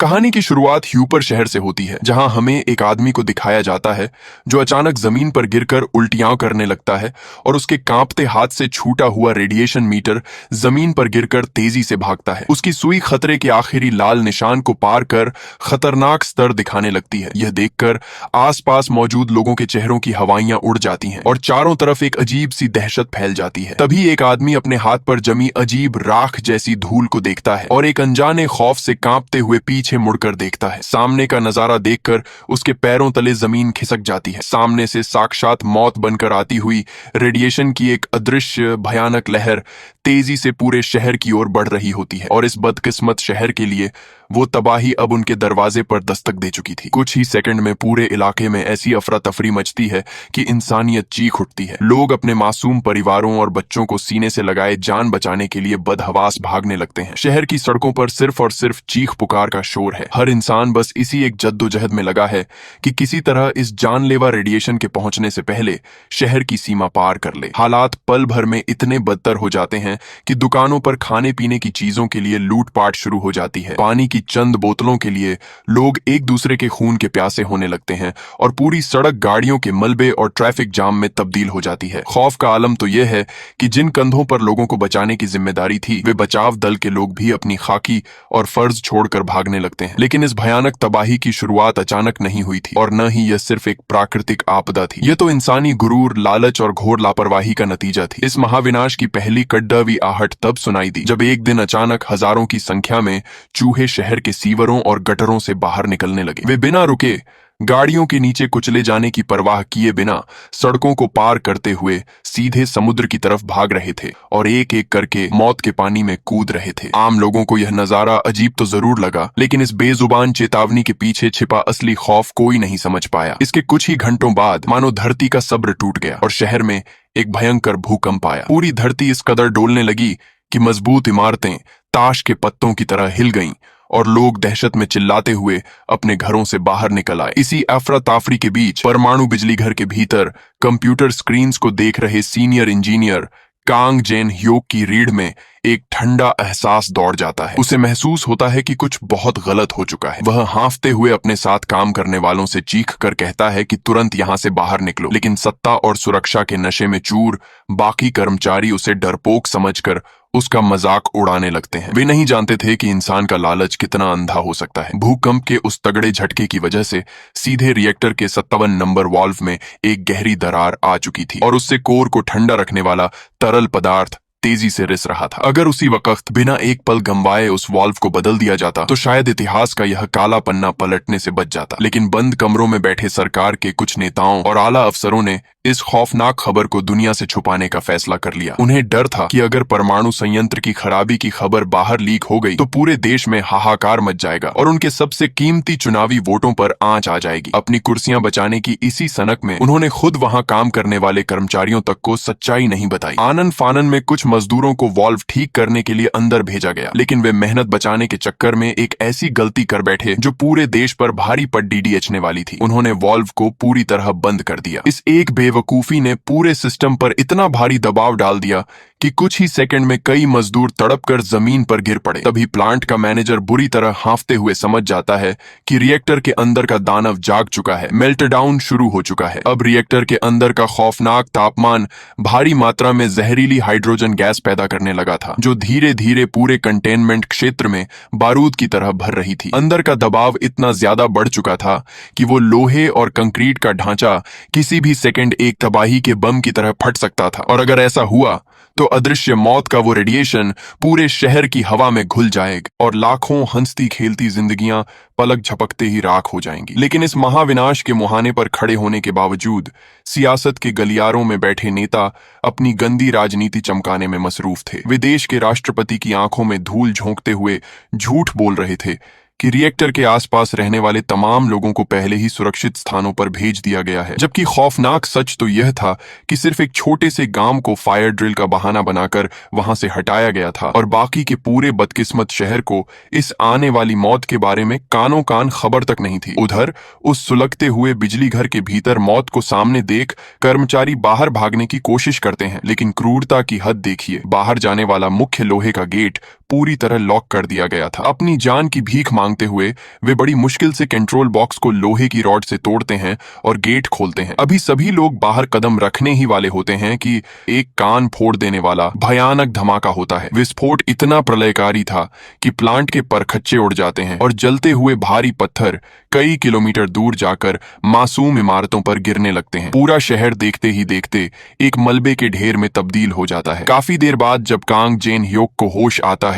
कहानी की शुरुआत ह्यूपर शहर से होती है, जहां हमें एक आदमी को दिखाया जाता है जो अचानक जमीन पर गिरकर उल्टियां करने लगता है और उसके कांपते हाथ से छूटा हुआ रेडिएशन मीटर जमीन पर गिरकर तेजी से भागता है। उसकी सुई खतरे के आखिरी लाल निशान को पार कर खतरनाक स्तर दिखाने लगती है। यह देखकर आसपास मौजूद लोगों के चेहरों की हवाइयां उड़ जाती हैं और चारों तरफ एक अजीब सी दहशत फैल जाती है। तभी एक आदमी अपने हाथ पर जमी अजीब राख जैसी धूल को देखता है और एक अनजाने खौफ से कांपते हुए पीछे मुड़कर देखता है। सामने का नजारा देखकर उसके पैरों तले जमीन खिसक जाती है। सामने से साक्षात मौत बनकर आती हुई रेडिएशन की एक अदृश्य भयानक लहर तेजी से पूरे शहर की ओर बढ़ रही होती है और इस बदकिस्मत शहर के लिए वो तबाही अब उनके दरवाजे पर दस्तक दे चुकी थी। कुछ ही सेकंड में पूरे इलाके में ऐसी अफरा तफरी मचती है कि इंसानियत चीख उठती है। लोग अपने मासूम परिवारों और बच्चों को सीने से लगाए जान बचाने के लिए बदहवास भागने लगते हैं। शहर की सड़कों पर सिर्फ और सिर्फ चीख पुकार का शोर है। हर इंसान बस इसी एक जद्दोजहद में लगा है कि किसी तरह इस जानलेवा रेडिएशन के पहुंचने से पहले शहर की सीमा पार कर ले। हालात पल भर में इतने बदतर हो जाते हैं कि दुकानों पर खाने पीने की चीजों के लिए लूटपाट शुरू हो जाती है। पानी की चंद बोतलों के लिए लोग एक दूसरे के खून के प्यासे होने लगते हैं और पूरी सड़क गाड़ियों के मलबे और ट्रैफिक जाम में तब्दील हो जाती है। खौफ का आलम तो यह है कि जिन कंधों पर लोगों को बचाने की जिम्मेदारी थी, वे बचाव दल के लोग भी अपनी खाकी और फर्ज छोड़कर भागने लगते हैं। लेकिन इस भयानक तबाही की शुरुआत अचानक नहीं हुई थी और न ही यह सिर्फ एक प्राकृतिक आपदा थी। यह तो इंसानी गुरूर, लालच और घोर लापरवाही का नतीजा थी। इस महाविनाश की पहली कड़वी आहट तब सुनाई दी जब एक दिन अचानक हजारों की संख्या में चूहे शहर के सीवरों और गटरों से बाहर निकलने लगे। वे बिना रुके, गाड़ियों के नीचे कुचले जाने की परवाह किए बिना सड़कों को पार करते हुए सीधे समुद्र की तरफ भाग रहे थे और एक एक करके मौत के पानी में कूद रहे थे। आम लोगों को यह नजारा अजीब तो जरूर लगा, लेकिन इस बेजुबान चेतावनी के पीछे छिपा असली खौफ कोई नहीं समझ पाया। इसके कुछ ही घंटों बाद मानो धरती का सब्र टूट गया और शहर में एक भयंकर भूकंप आया। पूरी धरती इस कदर डोलने लगी कि मजबूत इमारतें ताश के पत्तों की तरह हिल गईं और लोग दहशत में चिल्लाते हुए अपने घरों से बाहर निकल आए। इसी अफरा ताफरी के बीच परमाणु बिजली घर के भीतर कंप्यूटर स्क्रीन्स को देख रहे सीनियर इंजीनियर कांग जेन ह्योक की रीढ़ में एक ठंडा एहसास दौड़ जाता है। उसे महसूस होता है कि कुछ बहुत गलत हो चुका है। वह हांफते हुए अपने साथ काम करने वालों से चीख कर कहता है कि तुरंत यहां से बाहर निकलो, लेकिन सत्ता और सुरक्षा के नशे में चूर बाकी कर्मचारी उसे डरपोक समझकर उसका मजाक उड़ाने लगते हैं। वे नहीं जानते थे कि इंसान का लालच कितना अंधा हो सकता है। भूकंप के उस तगड़े झटके की वजह से सीधे रिएक्टर के 57 नंबर वाल्व में एक गहरी दरार आ चुकी थी और उससे कोर को ठंडा रखने वाला तरल पदार्थ तेजी से रिस रहा था। अगर उसी वक्त बिना एक पल गंवाए उस वाल्व को बदल दिया जाता तो शायद इतिहास का यह काला पन्ना पलटने से बच जाता। लेकिन बंद कमरों में बैठे सरकार के कुछ नेताओं और आला अफसरों ने इस खौफनाक खबर को दुनिया से छुपाने का फैसला कर लिया। उन्हें डर था कि अगर परमाणु संयंत्र की खराबी की खबर बाहर लीक हो गई तो पूरे देश में हाहाकार मच जाएगा और उनके सबसे कीमती चुनावी वोटों पर आंच आ जाएगी। अपनी कुर्सियां बचाने की इसी सनक में उन्होंने खुद वहां काम करने वाले कर्मचारियों तक को सच्चाई नहीं बताई। आनन फानन में कुछ मजदूरों को वाल्व ठीक करने के लिए अंदर भेजा गया, लेकिन वे मेहनत बचाने के चक्कर में एक ऐसी गलती कर बैठे जो पूरे देश पर भारी पड्डी डीएचने वाली थी। उन्होंने वाल्व को पूरी तरह बंद कर दिया। इस एक बेवकूफी ने पूरे सिस्टम पर इतना भारी दबाव डाल दिया कि कुछ ही सेकंड में कई मजदूर तड़पकर जमीन पर गिर पड़े। तभी प्लांट का मैनेजर बुरी तरह हांफते हुए समझ जाता है कि रिएक्टर के अंदर का दानव जाग चुका है, मेल्टडाउन शुरू हो चुका है। अब रिएक्टर के अंदर का खौफनाक तापमान भारी मात्रा में जहरीली हाइड्रोजन गैस पैदा करने लगा था, जो धीरे धीरे पूरे कंटेनमेंट क्षेत्र में बारूद की तरह भर रही थी। अंदर का दबाव इतना ज्यादा बढ़ चुका था कि वो लोहे और कंक्रीट का ढांचा किसी भी सेकंड एक तबाही के बम की तरह फट सकता था और अगर ऐसा हुआ तो अदृश्य मौत का वो रेडिएशन पूरे शहर की हवा में घुल जाएगा और लाखों हंसती खेलती जिंदगियां पलक झपकते ही राख हो जाएंगी। लेकिन इस महाविनाश के मुहाने पर खड़े होने के बावजूद सियासत के गलियारों में बैठे नेता अपनी गंदी राजनीति चमकाने में मसरूफ थे। वे देश के राष्ट्रपति की आंखों में धूल झोंकते हुए झूठ बोल रहे थे कि रिएक्टर के आसपास रहने वाले तमाम लोगों को पहले ही सुरक्षित स्थानों पर भेज दिया गया है, जबकि खौफनाक सच तो यह था कि सिर्फ एक छोटे से गांव को फायर ड्रिल का बहाना बनाकर वहां से हटाया गया था और बाकी के पूरे बदकिस्मत शहर को इस आने वाली मौत के बारे में कानों कान खबर तक नहीं थी। उधर उस सुलगते हुए बिजली घर के भीतर मौत को सामने देख कर्मचारी बाहर भागने की कोशिश करते हैं, लेकिन क्रूरता की हद देखिए। बाहर जाने वाला मुख्य लोहे का गेट पूरी तरह लॉक कर दिया गया था। अपनी जान की भीख मांगते हुए वे बड़ी मुश्किल से कंट्रोल बॉक्स को लोहे की रॉड से तोड़ते हैं और गेट खोलते हैं। अभी सभी लोग बाहर कदम रखने ही वाले होते हैं कि एक कान फोड़ देने वाला भयानक धमाका होता है। विस्फोट इतना प्रलयकारी था कि प्लांट के परखच्चे उड़ जाते हैं और जलते हुए भारी पत्थर कई किलोमीटर दूर जाकर मासूम इमारतों पर गिरने लगते हैं। पूरा शहर देखते ही देखते एक मलबे के ढेर में तब्दील हो जाता है। काफी देर बाद जब कांग जेन ह्योक को होश आता है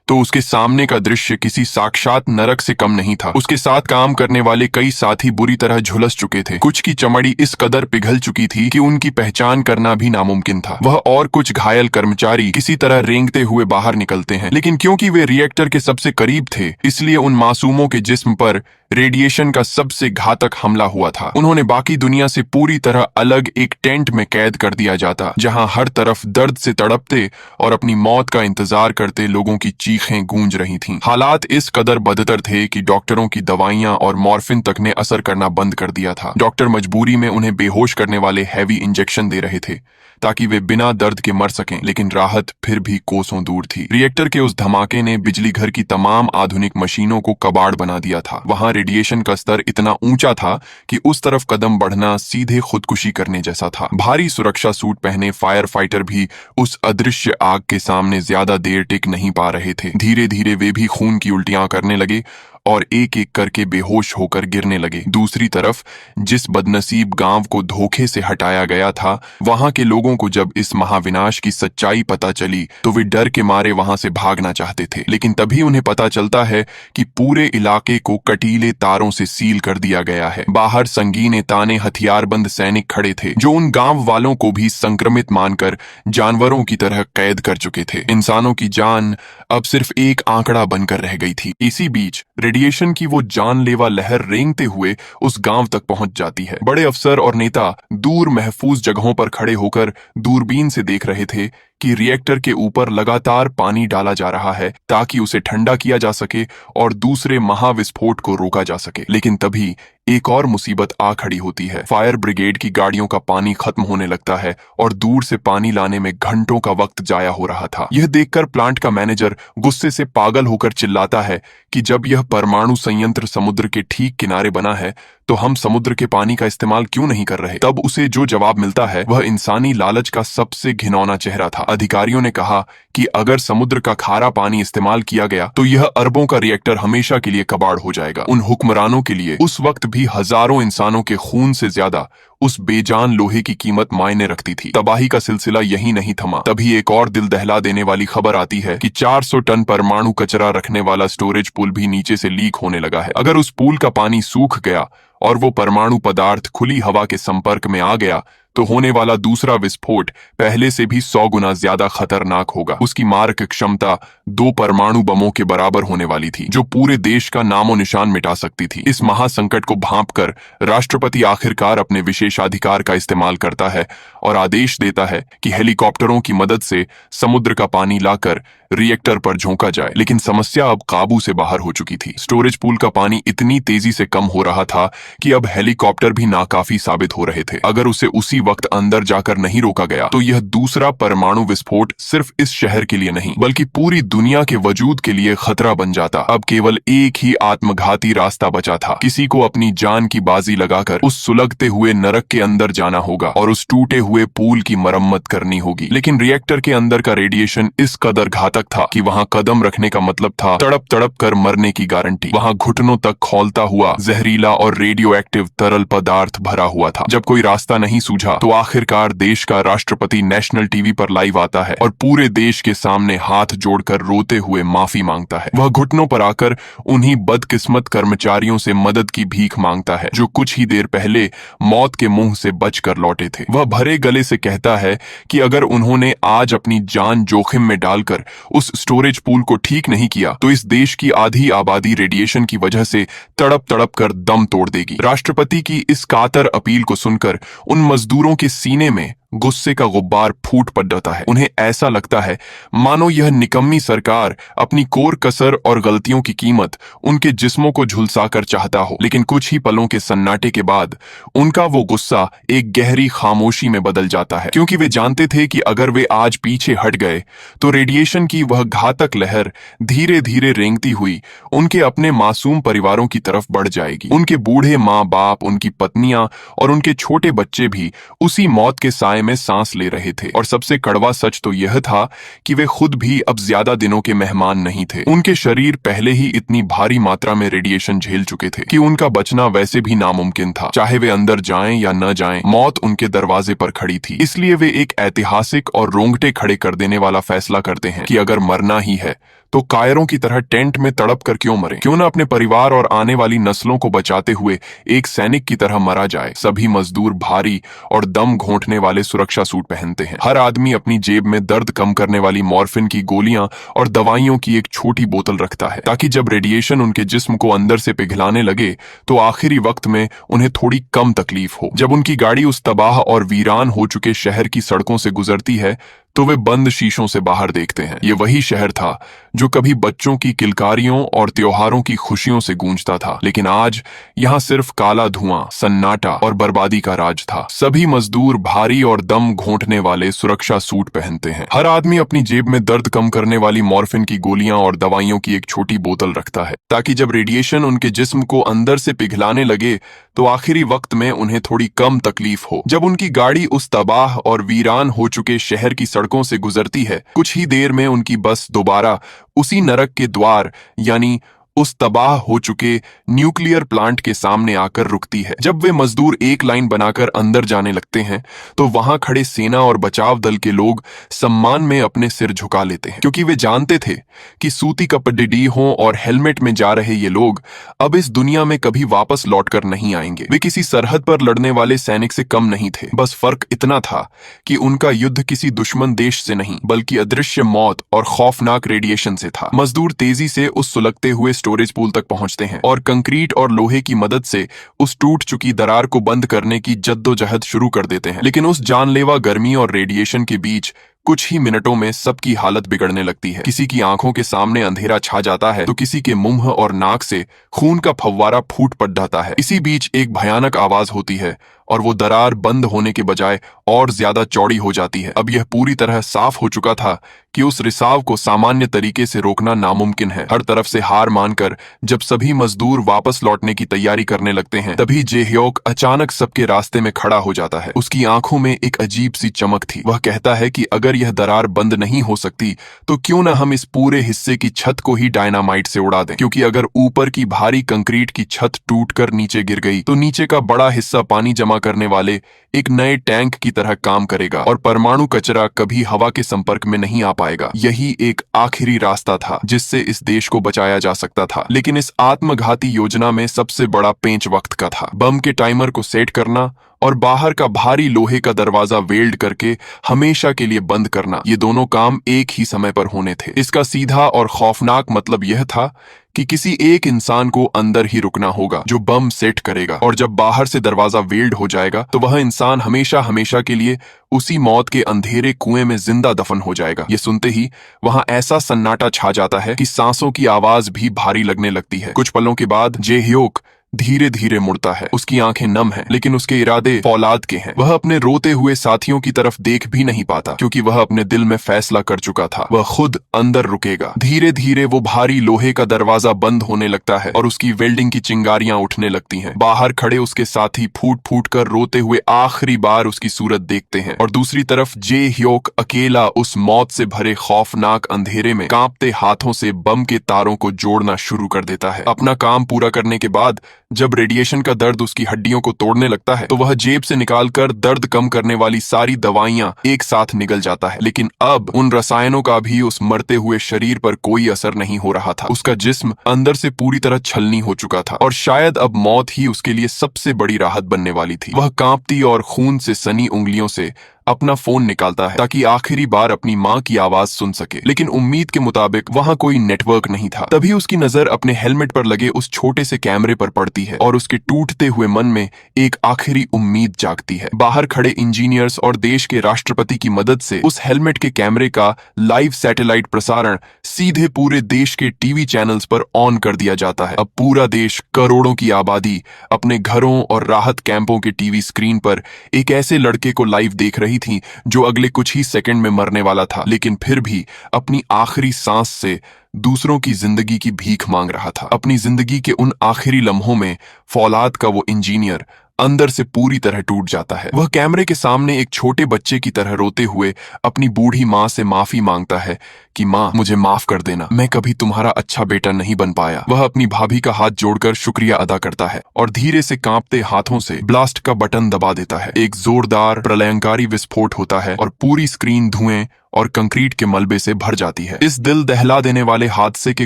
तो उसके सामने का दृश्य किसी साक्षात नरक से कम नहीं था। उसके साथ काम करने वाले कई साथी बुरी तरह झुलस चुके थे। कुछ की चमड़ी इस कदर पिघल चुकी थी कि उनकी पहचान करना भी नामुमकिन था। वह और कुछ घायल कर्मचारी किसी तरह रेंगते हुए बाहर निकलते हैं, लेकिन क्योंकि वे रिएक्टर के सबसे करीब थे इसलिए उन मासूमों के जिस्म पर रेडिएशन का सबसे घातक हमला हुआ था। उन्होंने बाकी दुनिया से पूरी तरह अलग एक टेंट में कैद कर दिया जाता, जहां हर तरफ दर्द से तड़पते और अपनी मौत का इंतजार करते लोगों की चीखें गूंज रही थीं। हालात इस कदर बदतर थे कि डॉक्टरों की दवाइयां और मॉर्फिन तक ने असर करना बंद कर दिया था। डॉक्टर मजबूरी में उन्हें बेहोश करने वाले हैवी इंजेक्शन दे रहे थे ताकि वे बिना दर्द के मर सकें, लेकिन राहत फिर भी कोसों दूर थी। रिएक्टर के उस धमाके ने बिजली घर की तमाम आधुनिक मशीनों को कबाड़ बना दिया था। वहां रेडिएशन का स्तर इतना ऊंचा था कि उस तरफ कदम बढ़ना सीधे खुदकुशी करने जैसा था। भारी सुरक्षा सूट पहने फायर फाइटर भी उस अदृश्य आग के सामने ज्यादा देर टिक नहीं पा रहे थे। धीरे धीरे वे भी खून की उल्टियां करने लगे और एक एक करके बेहोश होकर गिरने लगे। दूसरी तरफ जिस बदनसीब गांव को धोखे से हटाया गया था, वहां के लोगों को जब इस महाविनाश की सच्चाई पता चली तो वे डर के मारे वहां से भागना चाहते थे, लेकिन तभी उन्हें पता चलता है कि पूरे इलाके को कटीले तारों से सील कर दिया गया है। बाहर संगीन ताने हथियारबंद सैनिक खड़े थे जो उन गांव वालों को भी संक्रमित मानकर जानवरों की तरह कैद कर चुके थे। इंसानों की जान अब सिर्फ एक आंकड़ा बनकर रह गई थी। इसी बीच रेडिएशन की वो जानलेवा लहर रेंगते हुए उस गांव तक पहुंच जाती है। बड़े अफसर और नेता दूर महफूज जगहों पर खड़े होकर दूरबीन से देख रहे थे कि रिएक्टर के ऊपर लगातार पानी डाला जा रहा है ताकि उसे ठंडा किया जा सके और दूसरे महाविस्फोट को रोका जा सके। लेकिन तभी एक और मुसीबत आ खड़ी होती है। फायर ब्रिगेड की गाड़ियों का पानी खत्म होने लगता है और दूर से पानी लाने में घंटों का वक्त जाया हो रहा था। यह देखकर प्लांट का मैनेजर गुस्से से पागल होकर चिल्लाता है कि जब यह परमाणु संयंत्र समुद्र के ठीक किनारे बना है तो हम समुद्र के पानी का इस्तेमाल क्यों नहीं कर रहे। तब उसे जो जवाब मिलता है वह इंसानी लालच का सबसे घिनौना चेहरा था। अधिकारियों ने कहा कि अगर समुद्र का खारा पानी इस्तेमाल किया गया तो यह अरबों का रिएक्टर हमेशा के लिए कबाड़ हो जाएगा। उन हुक्मरानों के लिए उस वक्त भी हजारों इंसानों के खून से ज्यादा उस बेजान लोहे की कीमत मायने रखती थी। तबाही का सिलसिला यही नहीं थमा। तभी एक और दिल दहला देने वाली खबर आती है कि 400 टन परमाणु कचरा रखने वाला स्टोरेज पुल भी नीचे से लीक होने लगा है। अगर उस पुल का पानी सूख गया और वो परमाणु पदार्थ खुली हवा के संपर्क में आ गया तो होने वाला दूसरा विस्फोट पहले से भी 100 गुना ज्यादा खतरनाक होगा। उसकी मारक क्षमता 2 परमाणु बमों के बराबर होने वाली थी जो पूरे देश का नामो निशान मिटा सकती थी। इस महासंकट को भांपकर राष्ट्रपति आखिरकार अपने विशेषाधिकार का इस्तेमाल करता है और आदेश देता है कि हेलीकॉप्टरों की मदद से समुद्र का पानी लाकर रिएक्टर पर झोंका जाए। लेकिन समस्या अब काबू से बाहर हो चुकी थी। स्टोरेज पूल का पानी इतनी तेजी से कम हो रहा था कि अब हेलीकॉप्टर भी नाकाफी साबित हो रहे थे। अगर उसे उसी वक्त अंदर जाकर नहीं रोका गया तो यह दूसरा परमाणु विस्फोट सिर्फ इस शहर के लिए नहीं बल्कि पूरी दुनिया के वजूद के लिए खतरा बन जाता। अब केवल एक ही आत्मघाती रास्ता बचा था। किसी को अपनी जान की बाजी लगाकर उस सुलगते हुए नरक के अंदर जाना होगा और उस टूटे हुए पूल की मरम्मत करनी होगी। लेकिन रिएक्टर के अंदर का रेडिएशन इस कदर घातक था कि वहां कदम रखने का मतलब था तड़प तड़प कर मरने की गारंटी। वहां घुटनों तक खौलता हुआ जहरीला और रेडियो एक्टिव तरल पदार्थ भरा हुआ था। जब कोई रास्ता नहीं सूझा तो आखिरकार देश का राष्ट्रपति नेशनल टीवी पर लाइव आता है और पूरे देश के सामने हाथ जोड़कर रोते हुए माफी मांगता है। वह घुटनों पर आकर उन्हीं बदकिस्मत कर्मचारियों से मदद की भीख मांगता है जो कुछ ही देर पहले मौत के मुंह से बचकर लौटे थे। वह भरे गले से कहता है कि अगर उन्होंने आज अपनी जान जोखिम में डालकर उस स्टोरेज पूल को ठीक नहीं किया तो इस देश की आधी आबादी रेडिएशन की वजह से तड़प तड़प कर दम तोड़ देगी। राष्ट्रपति की इस कातर अपील को सुनकर उन मजदूरों के सीने में गुस्से का गुब्बार फूट पड़ता है। उन्हें ऐसा लगता है मानो यह निकम्मी सरकार अपनी कोर कसर और गलतियों की कीमत उनके जिस्मों को झुलसाकर चाहता हो। लेकिन कुछ ही पलों के सन्नाटे के बाद उनका वो गुस्सा एक गहरी खामोशी में बदल जाता है, क्योंकि वे जानते थे कि अगर वे आज पीछे हट गए तो रेडिएशन की वह घातक लहर धीरे धीरे रेंगती हुई उनके अपने मासूम परिवारों की तरफ बढ़ जाएगी। उनके बूढ़े माँ बाप, उनकी पत्नियां और उनके छोटे बच्चे भी उसी मौत के साए में सांस ले रहे थे। और सबसे कड़वा सच तो यह था कि वे खुद भी अब ज्यादा दिनों के मेहमान नहीं थे। उनके शरीर पहले ही इतनी भारी मात्रा में रेडिएशन झेल चुके थे कि उनका बचना वैसे भी नामुमकिन था। चाहे वे अंदर जाएं या न जाएं, मौत उनके दरवाजे पर खड़ी थी। इसलिए वे एक ऐतिहासिक और रोंगटे खड़े कर देने वाला फैसला करते हैं कि अगर मरना ही है तो कायरों की तरह टेंट में तड़प कर क्यों मरे, क्यों न अपने परिवार और आने वाली नस्लों को बचाते हुए एक सैनिक की तरह मरा जाए। सभी मजदूर भारी और दम घोंटने वाले सुरक्षा सूट पहनते हैं। हर आदमी अपनी जेब में दर्द कम करने वाली मॉर्फिन की गोलियां और दवाइयों की एक छोटी बोतल रखता है, ताकि जब रेडिएशन उनके जिस्म को अंदर से पिघलाने लगे तो आखिरी वक्त में उन्हें थोड़ी कम तकलीफ हो। जब उनकी गाड़ी उस तबाह और वीरान हो चुके शहर की सड़कों से गुजरती है तो वे बंद शीशों से बाहर देखते हैं। ये वही शहर था जो कभी बच्चों की किलकारियों और त्योहारों की खुशियों से गूंजता था, लेकिन आज यहाँ सिर्फ काला धुआं, सन्नाटा और बर्बादी का राज था। सभी मजदूर भारी और दम घोंटने वाले सुरक्षा सूट पहनते हैं। हर आदमी अपनी जेब में दर्द कम करने वाली मॉर्फिन की गोलियां और दवाइयों की एक छोटी बोतल रखता है, ताकि जब रेडिएशन उनके जिस्म को अंदर से पिघलाने लगे तो आखिरी वक्त में उन्हें थोड़ी कम तकलीफ हो। जब उनकी गाड़ी उस तबाह और वीरान हो चुके शहर की सड़कों से गुजरती है, कुछ ही देर में उनकी बस दोबारा उसी नरक के द्वार यानी उस तबाह हो चुके न्यूक्लियर प्लांट के सामने आकर रुकती है। जब वे मजदूर एक लाइन बनाकर अंदर जाने लगते हैं तो वहां खड़े सेना और बचाव दल के लोग सम्मान में अपने सिर झुका लेते हैं, क्योंकि वे जानते थे कि सूती कपड़े और हेलमेट में जा रहे ये लोग अब इस दुनिया में कभी वापस लौटकर नहीं आएंगे। वे किसी सरहद पर लड़ने वाले सैनिक से कम नहीं थे। बस फर्क इतना था कि उनका युद्ध किसी दुश्मन देश से नहीं, बल्कि अदृश्य मौत और खौफनाक रेडिएशन से था। मजदूर तेजी से उस सुलगते हुए स्टोरेज पूल तक पहुंचते हैं और कंक्रीट और लोहे की मदद से उस टूट चुकी दरार को बंद करने की जद्दोजहद शुरू कर देते हैं। लेकिन उस जानलेवा गर्मी और रेडिएशन के बीच कुछ ही मिनटों में सबकी हालत बिगड़ने लगती है। किसी की आंखों के सामने अंधेरा छा जाता है तो किसी के मुंह और नाक से खून का फव्वारा फूट पड़ जाता है। इसी बीच एक भयानक आवाज होती है और वो दरार बंद होने के बजाय और ज्यादा चौड़ी हो जाती है। अब यह पूरी तरह साफ हो चुका था कि उस रिसाव को सामान्य तरीके से रोकना नामुमकिन है। हर तरफ से हार मानकर जब सभी मजदूर वापस लौटने की तैयारी करने लगते हैं, तभी जे-ह्योक अचानक सबके रास्ते में खड़ा हो जाता है। उसकी आंखों में एक अजीब सी चमक थी। वह कहता है कि अगर यह दरार बंद नहीं हो सकती तो क्यों न हम इस पूरे हिस्से की छत को ही डायनामाइट से उड़ा दें, क्योंकि अगर ऊपर की भारी कंक्रीट की छत टूटकर नीचे गिर गई तो नीचे का बड़ा हिस्सा पानी जमा करने वाले एक नए टैंक की तरह काम करेगा और परमाणु कचरा कभी हवा के संपर्क में नहीं आ पाएगा। यही एक आखिरी रास्ता था जिससे इस देश को बचाया जा सकता था। लेकिन इस आत्मघाती योजना में सबसे बड़ा पेंच वक्त का था। बम के टाइमर को सेट करना और बाहर का भारी लोहे का दरवाजा वेल्ड करके हमेशा के लिए बंद करना, ये दोनों काम एक ही समय पर होने थे। इसका सीधा और खौफनाक मतलब यह था कि किसी एक इंसान को अंदर ही रुकना होगा जो बम सेट करेगा, और जब बाहर से दरवाजा वेल्ड हो जाएगा तो वह इंसान हमेशा हमेशा के लिए उसी मौत के अंधेरे कुएं में जिंदा दफन हो जाएगा। ये सुनते ही वहां ऐसा सन्नाटा छा जाता है कि सांसों की आवाज भी भारी लगने लगती है। कुछ पलों के बाद जे-ह्योक धीरे धीरे मुड़ता है। उसकी आंखें नम हैं, लेकिन उसके इरादे फौलाद के हैं। वह अपने रोते हुए साथियों की तरफ देख भी नहीं पाता, क्योंकि वह अपने दिल में फैसला कर चुका था, वह खुद अंदर रुकेगा। धीरे धीरे वो भारी लोहे का दरवाजा बंद होने लगता है और उसकी वेल्डिंग की चिंगारियां उठने लगती हैं। बाहर खड़े उसके साथी फूट फूट कर रोते हुए आखिरी बार उसकी सूरत देखते हैं, और दूसरी तरफ जे-ह्योक अकेला उस मौत से भरे खौफनाक अंधेरे में कांपते हाथों से बम के तारों को जोड़ना शुरू कर देता है। अपना काम पूरा करने के बाद जब रेडिएशन का दर्द उसकी हड्डियों को तोड़ने लगता है तो वह जेब से निकालकर दर्द कम करने वाली सारी दवाइयां एक साथ निगल जाता है। लेकिन अब उन रसायनों का भी उस मरते हुए शरीर पर कोई असर नहीं हो रहा था। उसका जिस्म अंदर से पूरी तरह छलनी हो चुका था और शायद अब मौत ही उसके लिए सबसे बड़ी राहत बनने वाली थी। वह कांपती और खून से सनी उंगलियों से अपना फोन निकालता है ताकि आखिरी बार अपनी माँ की आवाज सुन सके, लेकिन उम्मीद के मुताबिक वहाँ कोई नेटवर्क नहीं था। तभी उसकी नजर अपने हेलमेट पर लगे उस छोटे से कैमरे पर पड़ती है और उसके टूटते हुए मन में एक आखिरी उम्मीद जागती है। बाहर खड़े इंजीनियर्स और देश के राष्ट्रपति की मदद से उस हेलमेट के कैमरे का लाइव सैटेलाइट प्रसारण सीधे पूरे देश के टीवी चैनल्स पर ऑन कर दिया जाता है। अब पूरा देश, करोड़ों की आबादी अपने घरों और राहत कैंपों के टीवी स्क्रीन पर एक ऐसे लड़के को लाइव देख रही थी जो अगले कुछ ही सेकंड में मरने वाला था, लेकिन फिर भी अपनी आखिरी सांस से दूसरों की जिंदगी की भीख मांग रहा था। अपनी जिंदगी के उन आखिरी लम्हों में फौलाद का वो इंजीनियर अंदर से पूरी तरह टूट जाता है। वह कैमरे के सामने एक छोटे बच्चे की तरह रोते हुए अपनी बूढ़ी माँ से माफी मांगता है कि माँ, मुझे माफ कर देना, मैं कभी तुम्हारा अच्छा बेटा नहीं बन पाया। वह अपनी भाभी का हाथ जोड़कर शुक्रिया अदा करता है और धीरे से कांपते हाथों से ब्लास्ट का बटन दबा देता है। एक जोरदार प्रलयंकारी विस्फोट होता है और पूरी स्क्रीन धुएं और कंक्रीट के मलबे से भर जाती है। इस दिल दहला देने वाले हादसे के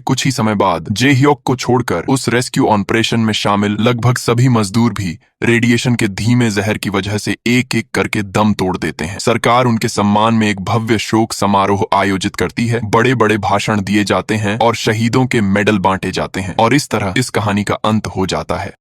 कुछ ही समय बाद जे ह्योक को छोड़कर उस रेस्क्यू ऑपरेशन में शामिल लगभग सभी मजदूर भी रेडिएशन के धीमे जहर की वजह से एक एक करके दम तोड़ देते हैं। सरकार उनके सम्मान में एक भव्य शोक समारोह आयोजित करती है, बड़े बड़े भाषण दिए जाते हैं और शहीदों के मेडल बांटे जाते हैं, और इस तरह इस कहानी का अंत हो जाता है।